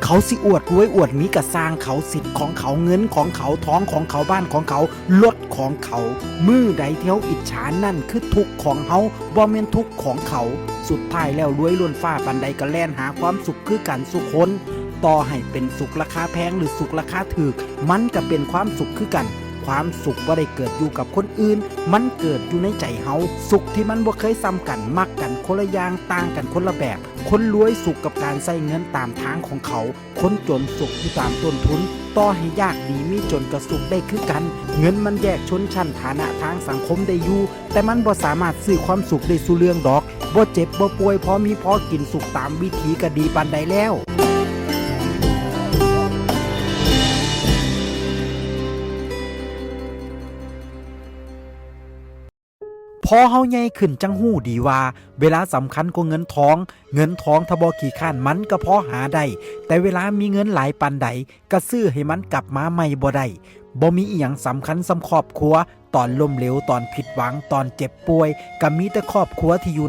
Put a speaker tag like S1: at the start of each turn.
S1: เขาสิอวดรวยอวดมีกระสร้างเขาสิทธิ์ของเขาเงินของเขาท้องของเขาบ้านของเขารถของเขามือใดเที่ยวอิจฉานั่นคือทุกข์ของเฮาบ่แม่นทุกข์ของเขาสุดท้ายแล้วรวยล้นฟ้าปานใดก็แล่นหาความสุขคือกันสุคนต่อให้เป็นสุขราคาแพงหรือสุขราคาถูกมันก็เป็นความสุขคือกันความสุขบ่ได้เกิดอยู่กับคนอื่นมันเกิดอยู่ในใจเฮาสุขที่มันบ่เคยซ้ำกันมักกันคนละอย่างต่างกันคนละแบบคนรวยสุขกับการใช้เงินตามทางของเขาคนจนสุขอยู่ตามต้นทุนต่อให้ยากดีมีจนก็สุขได้คือกันเงินมันแยกชนชั้นฐานะทางสังคมได้อยู่แต่มันบ่สามารถซื้อความสุขได้สู่เรื่องดอกบ่เจ็บบ่ป่วยพอมีพอกินสุขตามวิถีก็ดีปานใดแล้วพอเฮาใหญ่ขึ้นจังหู้ดีว่าเวลาสำคัญกว่าเงินทองถ้าบ่ขี้ข้านมันก็พอหาได้แต่เวลามีเงินหลายปานใดก็ซื้อให้มันกลับมาใหม่บ่ได้บ่มีอีหยังสำคัญสำครอบครัวตอนล้มเหลวตอนผิดหวังตอนเจ็บป่วยก็มีแต่ครอบครัวที่อยู่